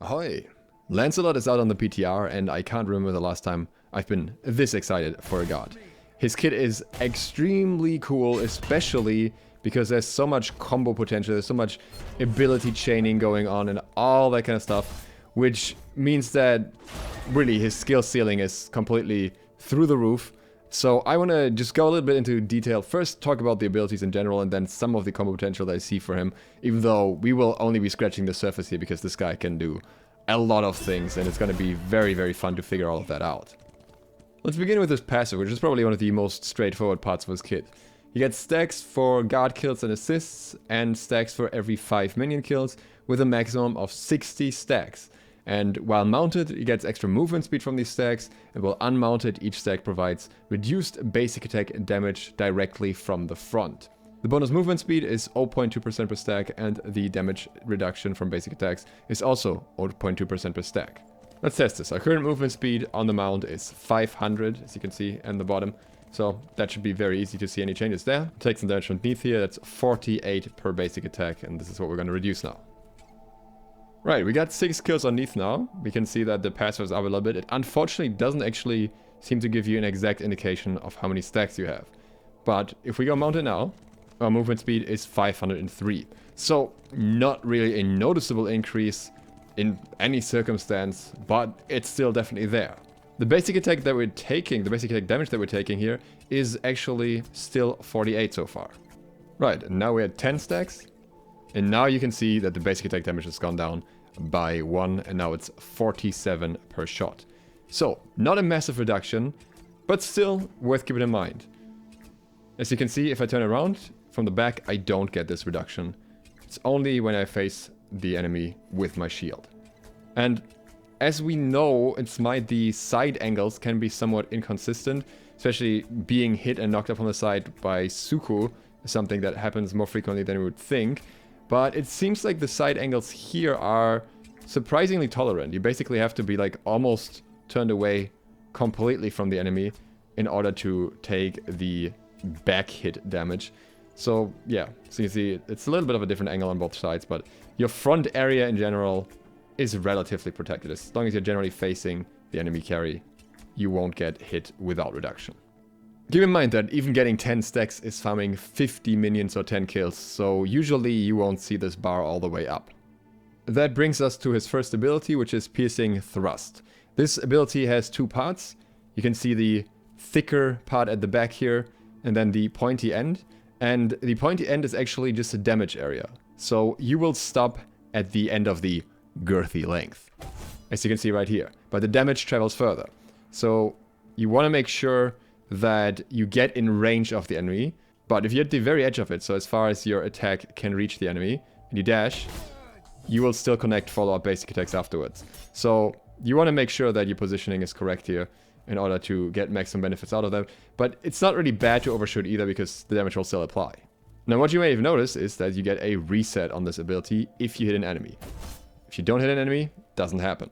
Ahoy! Lancelot is out on the PTR, and I can't remember the last time I've been this excited for a god. His kit is extremely cool, especially because there's so much combo potential, there's so much ability chaining going on and all that kind of stuff, which means that really his skill ceiling is completely through the roof. So I want to just go a little bit into detail, first talk about the abilities in general and then some of the combo potential that I see for him, even though we will only be scratching the surface here because this guy can do a lot of things and it's going to be very, very fun to figure all of that out. Let's begin with his passive, which is probably one of the most straightforward parts of his kit. He gets stacks for guard kills and assists, and stacks for every 5 minion kills, with a maximum of 60 stacks. And while mounted, he gets extra movement speed from these stacks, and while unmounted, each stack provides reduced basic attack damage directly from the front. The bonus movement speed is 0.2% per stack, and the damage reduction from basic attacks is also 0.2% per stack. Let's test this. Our current movement speed on the mount is 500, as you can see in the bottom. So that should be very easy to see any changes there. Take some damage from beneath here. That's 48 per basic attack, and this is what we're going to reduce now. Right, we got 6 kills on Neath now. We can see that the passive is up a little bit. It unfortunately doesn't actually seem to give you an exact indication of how many stacks you have. But if we go mounted now, our movement speed is 503. So not really a noticeable increase in any circumstance, but it's still definitely there. The basic attack that we're taking, the basic attack damage that we're taking here, is actually still 48 so far. Right, and now we're at 10 stacks. And now you can see that the basic attack damage has gone down by 1, and now it's 47 per shot. So, not a massive reduction, but still worth keeping in mind. As you can see, if I turn around from the back, I don't get this reduction. It's only when I face the enemy with my shield. And as we know in SMITE, the side angles can be somewhat inconsistent, especially being hit and knocked up on the side by Suku, something that happens more frequently than we would think. But it seems like the side angles here are surprisingly tolerant. You basically have to be like almost turned away completely from the enemy in order to take the back hit damage. So yeah, so you see it's a little bit of a different angle on both sides, but your front area in general is relatively protected. As long as you're generally facing the enemy carry, you won't get hit without reduction. Keep in mind that even getting 10 stacks is farming 50 minions or 10 kills, so usually you won't see this bar all the way up. That brings us to his first ability, which is Piercing Thrust. This ability has 2 parts. You can see the thicker part at the back here, and then the pointy end. And the pointy end is actually just a damage area. So you will stop at the end of the girthy length, as you can see right here. But the damage travels further. So you want to make sure that you get in range of the enemy. But if you're at the very edge of it, so as far as your attack can reach the enemy, and you dash, you will still connect follow-up basic attacks afterwards. So you want to make sure that your positioning is correct here in order to get maximum benefits out of them. But it's not really bad to overshoot either because the damage will still apply. Now what you may have noticed is that you get a reset on this ability if you hit an enemy. If you don't hit an enemy, it doesn't happen.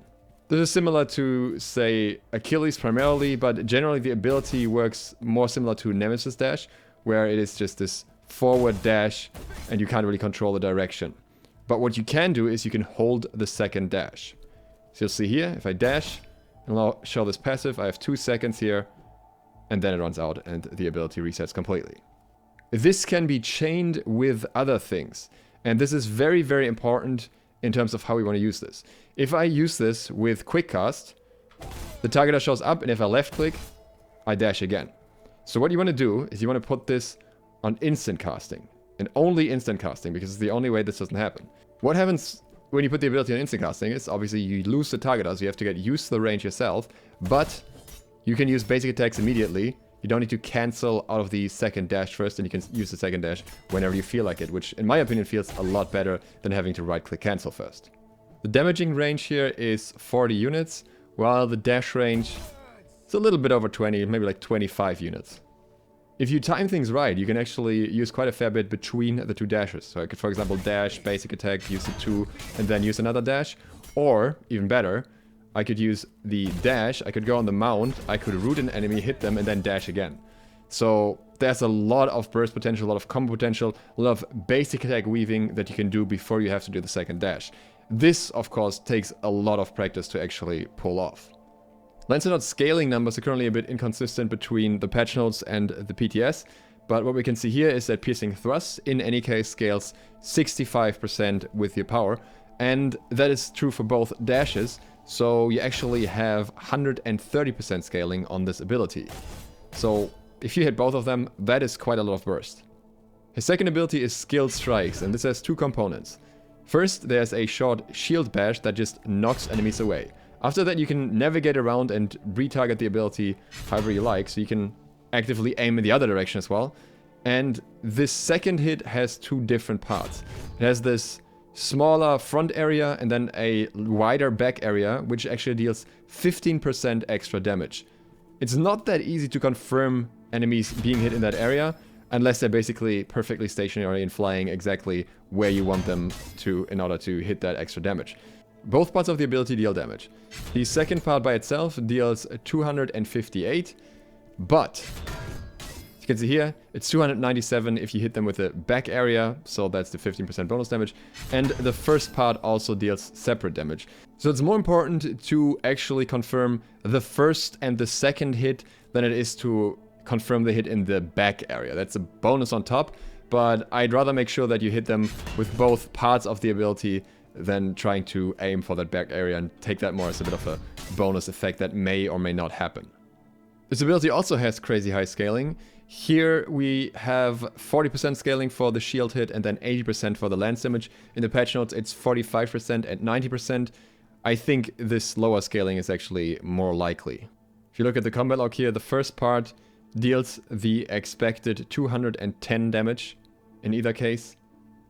This is similar to, say, Achilles primarily, but generally the ability works more similar to Nemesis Dash, where it is just this forward dash and you can't really control the direction. But what you can do is you can hold the second dash. So you'll see here, if I dash, and I'll show this passive, I have 2 seconds here, and then it runs out and the ability resets completely. This can be chained with other things, and this is very, very important in terms of how we want to use this. If I use this with quick cast, the target shows up, and if I left click, I dash again. So what you want to do is you want to put this on instant casting, and only instant casting, because it's the only way this doesn't happen. What happens when you put the ability on instant casting is obviously you lose the target, so you have to get used to the range yourself, but you can use basic attacks immediately. You don't need to cancel out of the second dash first, and you can use the second dash whenever you feel like it, which in my opinion feels a lot better than having to right-click cancel first. The damaging range here is 40 units, while the dash range is a little bit over 20, maybe like 25 units. If you time things right, you can actually use quite a fair bit between the 2 dashes. So I could, for example, dash, basic attack, use the 2, and then use another dash. Or, even better, I could use the dash, I could go on the mount, I could root an enemy, hit them, and then dash again. So there's a lot of burst potential, a lot of combo potential, a lot of basic attack weaving that you can do before you have to do the second dash. This, of course, takes a lot of practice to actually pull off. Lancelot's scaling numbers are currently a bit inconsistent between the patch notes and the PTS, but what we can see here is that piercing thrust in any case scales 65% with your power, and that is true for both dashes, so you actually have 130% scaling on this ability. So if you hit both of them, that is quite a lot of burst. His second ability is Skilled Strikes, and this has two components. First, there's a short shield bash that just knocks enemies away. After that, you can navigate around and retarget the ability however you like, so you can actively aim in the other direction as well. And this second hit has two different parts. It has this smaller front area and then a wider back area, which actually deals 15% extra damage. It's not that easy to confirm enemies being hit in that area, unless they're basically perfectly stationary and flying exactly where you want them to in order to hit that extra damage. Both parts of the ability deal damage. The second part by itself deals 258, but as you can see here, it's 297 if you hit them with the back area, so that's the 15% bonus damage, and the first part also deals separate damage. So it's more important to actually confirm the first and the second hit than it is to confirm the hit in the back area. That's a bonus on top, but I'd rather make sure that you hit them with both parts of the ability than trying to aim for that back area and take that more as a bit of a bonus effect that may or may not happen. This ability also has crazy high scaling. Here we have 40% scaling for the shield hit and then 80% for the lance damage. In the patch notes it's 45% and 90%. I think this lower scaling is actually more likely. If you look at the combat log here, the first part deals the expected 210 damage in either case.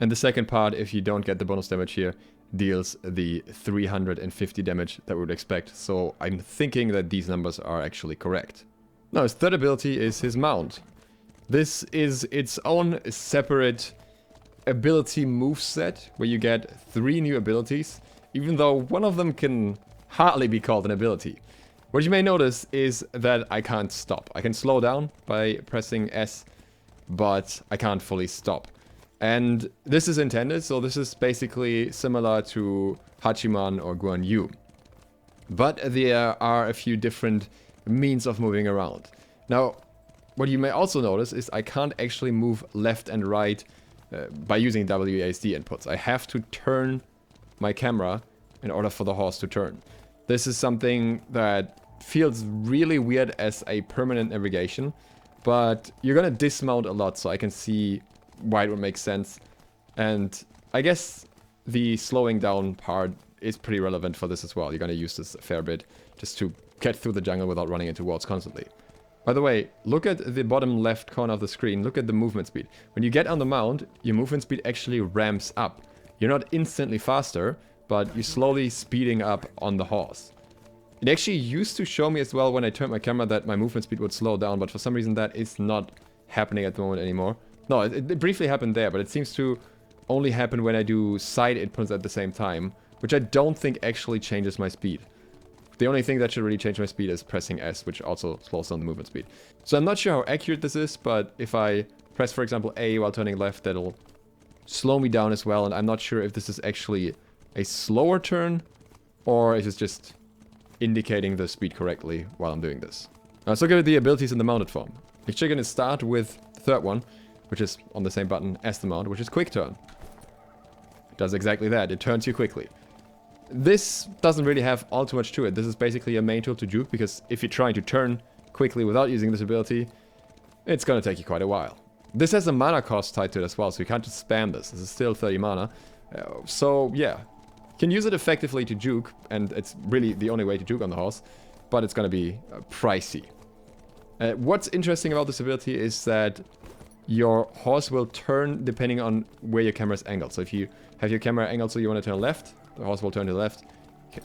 And the second part, if you don't get the bonus damage here, deals the 350 damage that we would expect. So I'm thinking that these numbers are actually correct. Now his third ability is his mount. This is its own separate ability moveset where you get 3 new abilities, even though one of them can hardly be called an ability. What you may notice is that I can't stop. I can slow down by pressing S, but I can't fully stop. And this is intended, so this is basically similar to Hachiman or Guan Yu. But there are a few different means of moving around. Now, what you may also notice is I can't actually move left and right by using WASD inputs. I have to turn my camera in order for the horse to turn. This is something that feels really weird as a permanent navigation, but you're gonna dismount a lot, so I can see why it would make sense. And I guess the slowing down part is pretty relevant for this as well. You're gonna use this a fair bit just to get through the jungle without running into walls constantly. By the way, look at the bottom left corner of the screen. Look at the movement speed. When you get on the mount, your movement speed actually ramps up. You're not instantly faster, but you're slowly speeding up on the horse. It actually used to show me as well when I turned my camera that my movement speed would slow down, but for some reason that is not happening at the moment anymore. No, it briefly happened there, but it seems to only happen when I do side inputs at the same time, which I don't think actually changes my speed. The only thing that should really change my speed is pressing S, which also slows down the movement speed. So I'm not sure how accurate this is, but if I press, for example, A while turning left, that'll slow me down as well, and I'm not sure if this is actually a slower turn, or is it just indicating the speed correctly while I'm doing this. Now let's look at the abilities in the mounted form. We're going to start with the third one, which is on the same button as the mount, which is Quick Turn. It does exactly that, it turns you quickly. This doesn't really have all too much to it. This is basically a main tool to juke, because if you're trying to turn quickly without using this ability, it's gonna take you quite a while. This has a mana cost tied to it as well, so you can't just spam this. This is still 30 mana. So yeah, you can use it effectively to juke, and it's really the only way to juke on the horse, but it's gonna be pricey. What's interesting about this ability is that your horse will turn depending on where your camera is angled. So if you have your camera angled so you want to turn left, the horse will turn to the left.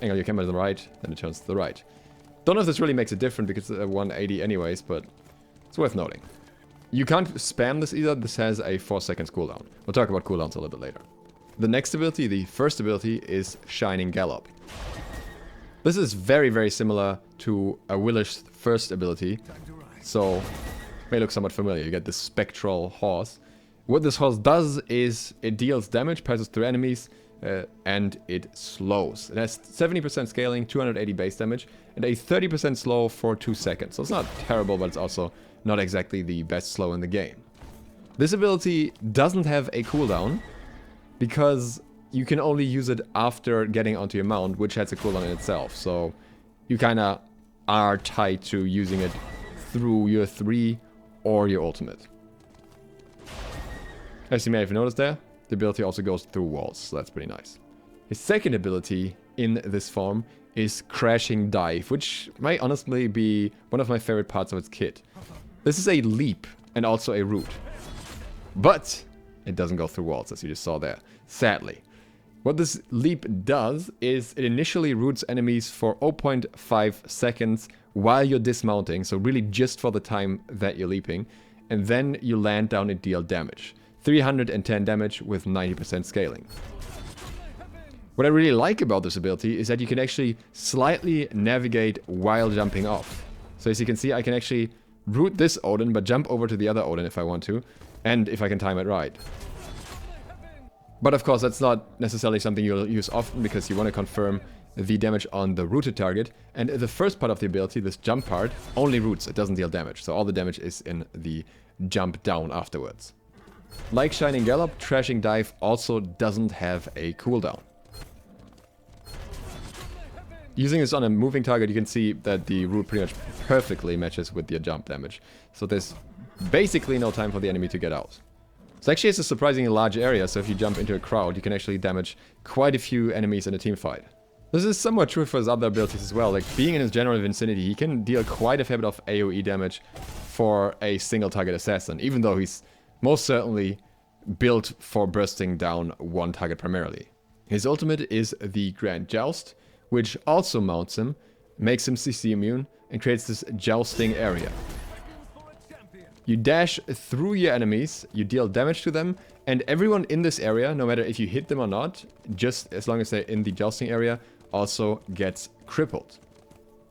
Angle your camera to the right, then it turns to the right. Don't know if this really makes a difference because it's 180 anyways, but it's worth noting. You can't spam this either. This has a 4 seconds cooldown. We'll talk about cooldowns a little bit later. The next ability, the first ability, is Shining Gallop. This is very, very similar to a Willish's first ability, so may look somewhat familiar. You get this spectral horse. What this horse does is it deals damage, passes through enemies, and it slows. It has 70% scaling, 280 base damage, and a 30% slow for 2 seconds. So it's not terrible, but it's also not exactly the best slow in the game. This ability doesn't have a cooldown because you can only use it after getting onto your mount, which has a cooldown in itself. So you kind of are tied to using it through your 3 or your ultimate. As you may have noticed there, the ability also goes through walls, so that's pretty nice. His second ability in this form is Crashing Dive, which might honestly be one of my favorite parts of its kit. This is a leap and also a root. But it doesn't go through walls, as you just saw there, sadly. What this leap does is it initially roots enemies for 0.5 seconds while you're dismounting, so really just for the time that you're leaping, and then you land down and deal damage. 310 damage with 90% scaling. What I really like about this ability is that you can actually slightly navigate while jumping off. So as you can see, I can actually root this Odin, but jump over to the other Odin if I want to, and if I can time it right. But of course, that's not necessarily something you'll use often because you want to confirm the damage on the rooted target. And the first part of the ability, this jump part, only roots, it doesn't deal damage. So all the damage is in the jump down afterwards. Like Shining Gallop, Crashing Dive also doesn't have a cooldown. Using this on a moving target, you can see that the root pretty much perfectly matches with your jump damage. So there's basically no time for the enemy to get out. So actually it's a surprisingly large area, so if you jump into a crowd, you can actually damage quite a few enemies in a team fight. This is somewhat true for his other abilities as well. Like being in his general vicinity, he can deal quite a fair bit of AoE damage for a single target assassin, even though he's most certainly built for bursting down one target primarily. His ultimate is the Grand Joust, which also mounts him, makes him CC immune, and creates this jousting area. You dash through your enemies, you deal damage to them, and everyone in this area, no matter if you hit them or not, just as long as they're in the jousting area, also gets crippled.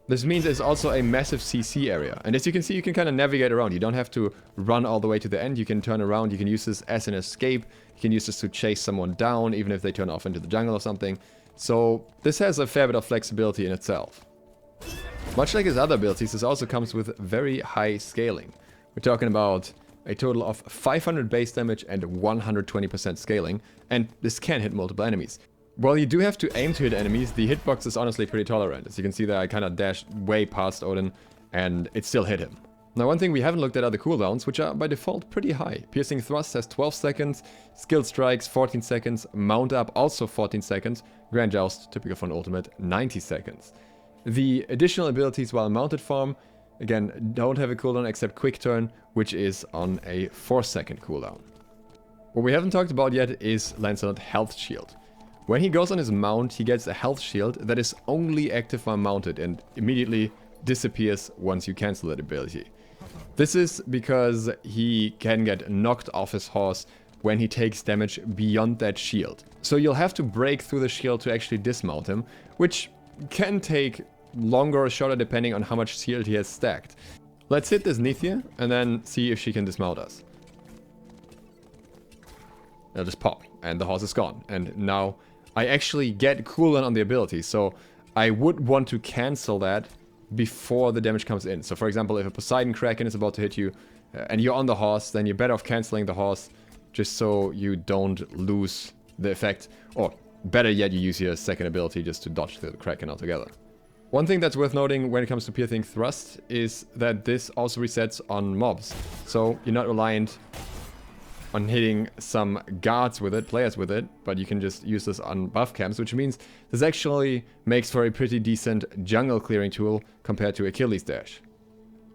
This means it's also a massive CC area, and as you can see, you can kind of navigate around. You don't have to run all the way to the end, you can turn around, you can use this as an escape, you can use this to chase someone down, even if they turn off into the jungle or something. So this has a fair bit of flexibility in itself. Much like his other abilities, this also comes with very high scaling. We're talking about a total of 500 base damage and 120% scaling, and this can hit multiple enemies. While you do have to aim to hit enemies, the hitbox is honestly pretty tolerant. As you can see there, I kind of dashed way past Odin, and it still hit him. Now, one thing we haven't looked at are the cooldowns, which are by default pretty high. Piercing Thrust has 12 seconds, Skilled Strikes 14 seconds, Mount Up also 14 seconds, Grand Joust, typical for an ultimate, 90 seconds. The additional abilities while mounted form, again, don't have a cooldown except Quick Turn, which is on a 4-second cooldown. What we haven't talked about yet is Lancelot Health Shield. When he goes on his mount, he gets a health shield that is only active while mounted and immediately disappears once you cancel that ability. This is because he can get knocked off his horse when he takes damage beyond that shield. So you'll have to break through the shield to actually dismount him, which can take longer or shorter depending on how much shield he has stacked. Let's hit this Nithya and then see if she can dismount us. It'll just pop and the horse is gone, and now I actually get cooldown on the ability, so I would want to cancel that before the damage comes in. So for example, if a Poseidon Kraken is about to hit you and you're on the horse, then you're better off cancelling the horse just so you don't lose the effect, or better yet, you use your second ability just to dodge the Kraken altogether. One thing that's worth noting when it comes to Piercing Thrust is that this also resets on mobs, so you're not reliant on hitting some guards with it, players with it, but you can just use this on buff camps, which means this actually makes for a pretty decent jungle clearing tool compared to Achilles Dash.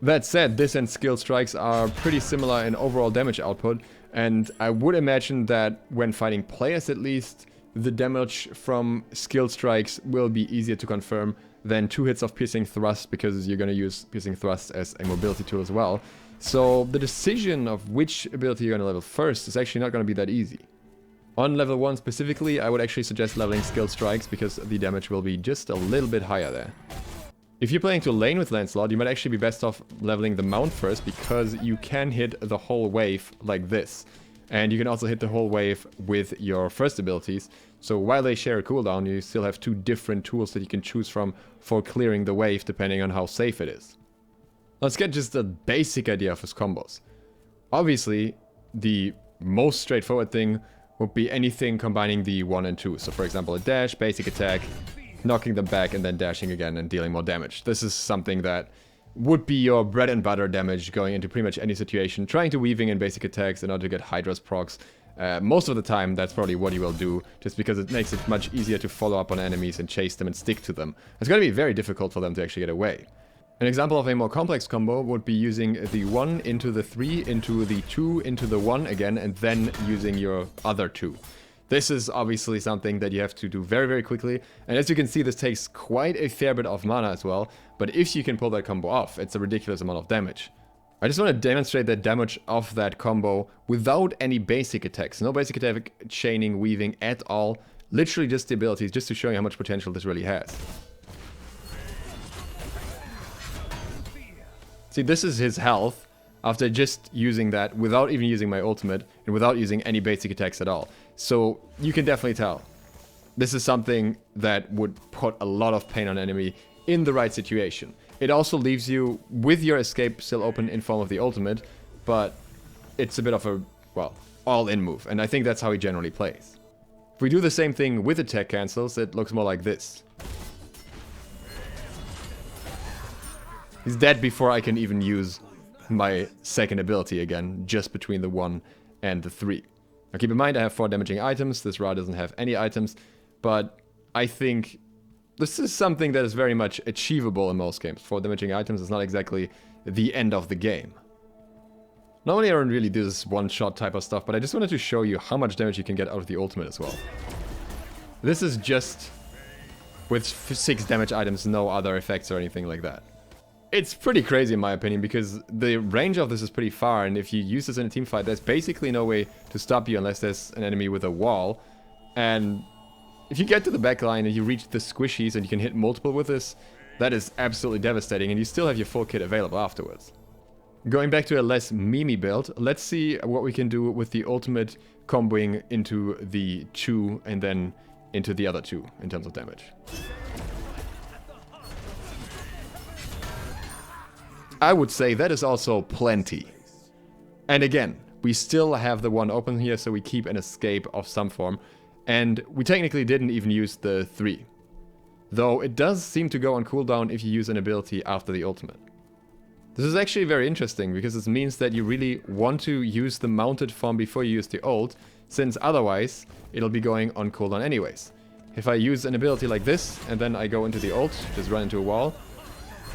That said, this and Skill Strikes are pretty similar in overall damage output, and I would imagine that when fighting players at least, the damage from Skill Strikes will be easier to confirm than 2 hits of Piercing Thrust, because you're going to use Piercing Thrust as a mobility tool as well. So the decision of which ability you're going to level first is actually not going to be that easy. On level 1 specifically, I would actually suggest leveling Skill Strikes because the damage will be just a little bit higher there. If you're playing to lane with Lancelot, you might actually be best off leveling the mount first, because you can hit the whole wave like this. And you can also hit the whole wave with your first abilities So while they share a cooldown, you still have two different tools that you can choose from for clearing the wave depending on how safe it is. Let's get just a basic idea of his combos. Obviously, the most straightforward thing would be anything combining the 1 and 2. So for example, a dash, basic attack, knocking them back and then dashing again and dealing more damage. This is something that would be your bread and butter damage going into pretty much any situation. Trying to weaving in basic attacks in order to get Hydra's procs. Most of the time, that's probably what you will do, just because it makes it much easier to follow up on enemies and chase them and stick to them. It's going to be very difficult for them to actually get away. An example of a more complex combo would be using the 1 into the 3 into the 2 into the 1 again, and then using your other 2. This is obviously something that you have to do very, very quickly, and as you can see, this takes quite a fair bit of mana as well, but if you can pull that combo off, it's a ridiculous amount of damage. I just want to demonstrate the damage of that combo without any basic attacks. No basic attack, chaining, weaving at all. Literally just the abilities, just to show you how much potential this really has. See, this is his health after just using that without even using my ultimate and without using any basic attacks at all. So you can definitely tell. This is something that would put a lot of pain on enemy in the right situation. It also leaves you with your escape still open in form of the ultimate, but it's a bit of a, well, all-in move, and I think that's how he generally plays. If we do the same thing with attack cancels, it looks more like this. He's dead before I can even use my second ability again, just between the 1 and the 3. Now keep in mind I have 4 damaging items, this Ra doesn't have any items, but I think this is something that is very much achievable in most games. 4 damaging items is not exactly the end of the game. Normally I don't really do this one-shot type of stuff, but I just wanted to show you how much damage you can get out of the ultimate as well. This is just with 6 damage items, no other effects or anything like that. It's pretty crazy in my opinion, because the range of this is pretty far, and if you use this in a team fight, there's basically no way to stop you unless there's an enemy with a wall. And if you get to the back line and you reach the squishies and you can hit multiple with this, that is absolutely devastating, and you still have your full kit available afterwards. Going back to a less memey build, let's see what we can do with the ultimate comboing into the 2 and then into the other 2 in terms of damage. I would say that is also plenty. And again, we still have the 1 open here, so we keep an escape of some form. And we technically didn't even use the 3. Though it does seem to go on cooldown if you use an ability after the ultimate. This is actually very interesting, because this means that you really want to use the mounted form before you use the ult, since otherwise it'll be going on cooldown anyways. If I use an ability like this, and then I go into the ult, just run into a wall,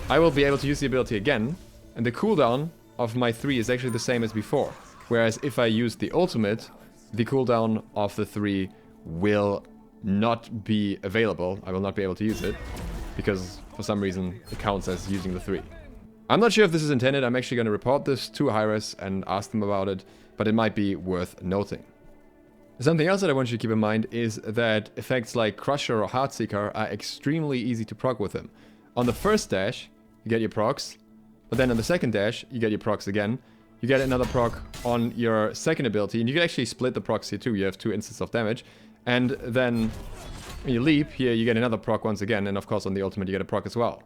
I will be able to use the ability again, and the cooldown of my 3 is actually the same as before. Whereas if I use the ultimate, the cooldown of the 3 will not be available. I will not be able to use it, because for some reason it counts as using the 3. I'm not sure if this is intended. I'm actually going to report this to Hyras and ask them about it, but it might be worth noting. Something else that I want you to keep in mind is that effects like Crusher or Heartseeker are extremely easy to proc with him. On the first dash, you get your procs, but then on the second dash, you get your procs again. You get another proc on your second ability, and you can actually split the procs here too. You have 2 instances of damage, and then when you leap, here you get another proc once again, and of course on the ultimate you get a proc as well.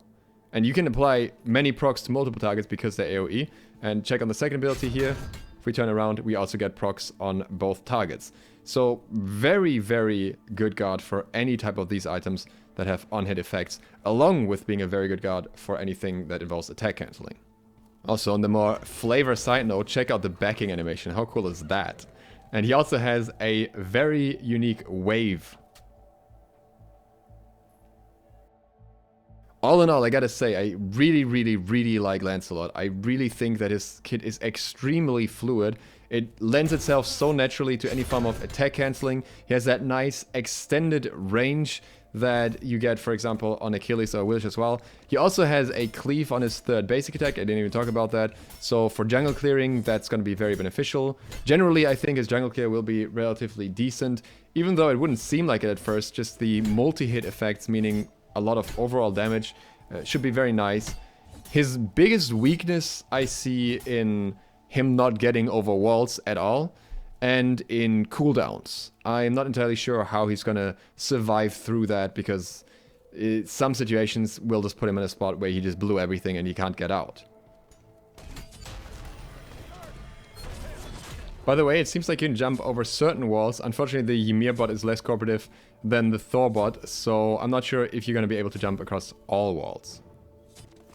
And you can apply many procs to multiple targets because they're AoE, and check on the second ability here. If we turn around, we also get procs on both targets. So very, very good guard for any type of these items that have on-hit effects, along with being a very good guard for anything that involves attack cancelling. Also, on the more flavor side note, check out the backing animation. How cool is that? And he also has a very unique wave. All in all, I gotta say, I really like Lancelot. I really think that his kit is extremely fluid. It lends itself so naturally to any form of attack cancelling. He has that nice extended range that you get, for example, on Achilles or Wilsh as well. He also has a cleave on his third basic attack. I didn't even talk about that. So for jungle clearing, that's going to be very beneficial. Generally, I think his jungle clear will be relatively decent, even though it wouldn't seem like it at first. Just the multi-hit effects, meaning a lot of overall damage, should be very nice. His biggest weakness I see in him not getting over walls at all. and in cooldowns. I'm not entirely sure how he's gonna survive through that, because some situations will just put him in a spot where he just blew everything and he can't get out. By the way, it seems like you can jump over certain walls. Unfortunately, the Ymir bot is less cooperative than the Thor bot, so I'm not sure if you're going to be able to jump across all walls.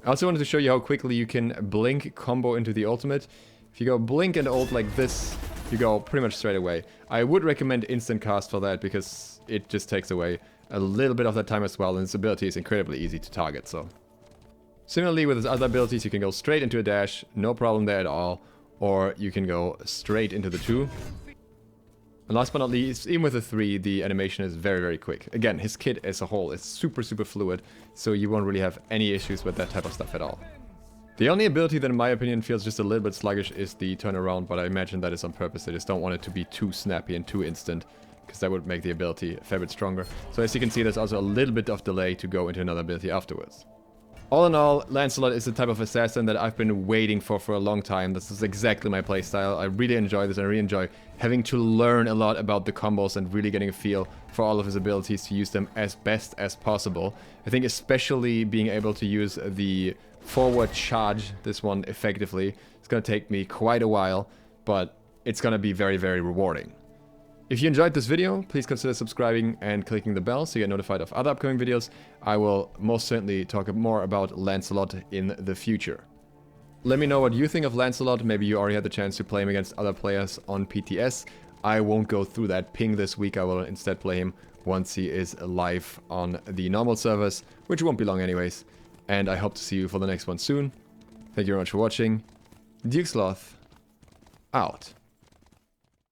I also wanted to show you how quickly you can blink combo into the ultimate. If you go blink and ult like this, you go pretty much straight away. I would recommend instant cast for that, because it just takes away a little bit of that time as well, and its ability is incredibly easy to target. So similarly with his other abilities, you can go straight into a dash, no problem there at all, or you can go straight into the 2. And last but not least, even with the 3, the animation is very, very quick. Again, his kit as a whole is super, super fluid, so you won't really have any issues with that type of stuff at all. The only ability that in my opinion feels just a little bit sluggish is the turnaround, but I imagine that is on purpose. They just don't want it to be too snappy and too instant, because that would make the ability a fair bit stronger. So as you can see, there's also a little bit of delay to go into another ability afterwards. All in all, Lancelot is the type of assassin that I've been waiting for a long time. This is exactly my playstyle. I really enjoy this. I really enjoy having to learn a lot about the combos and really getting a feel for all of his abilities to use them as best as possible. I think especially being able to use the forward charge, this one, effectively, it's going to take me quite a while, but it's going to be very, very rewarding. If you enjoyed this video, please consider subscribing and clicking the bell so you get notified of other upcoming videos. I will most certainly talk more about Lancelot in the future. Let me know what you think of Lancelot. Maybe you already had the chance to play him against other players on PTS. I won't go through that ping this week. I will instead play him once he is live on the normal servers, which won't be long anyways. And I hope to see you for the next one soon. Thank you very much for watching. SLOTH out.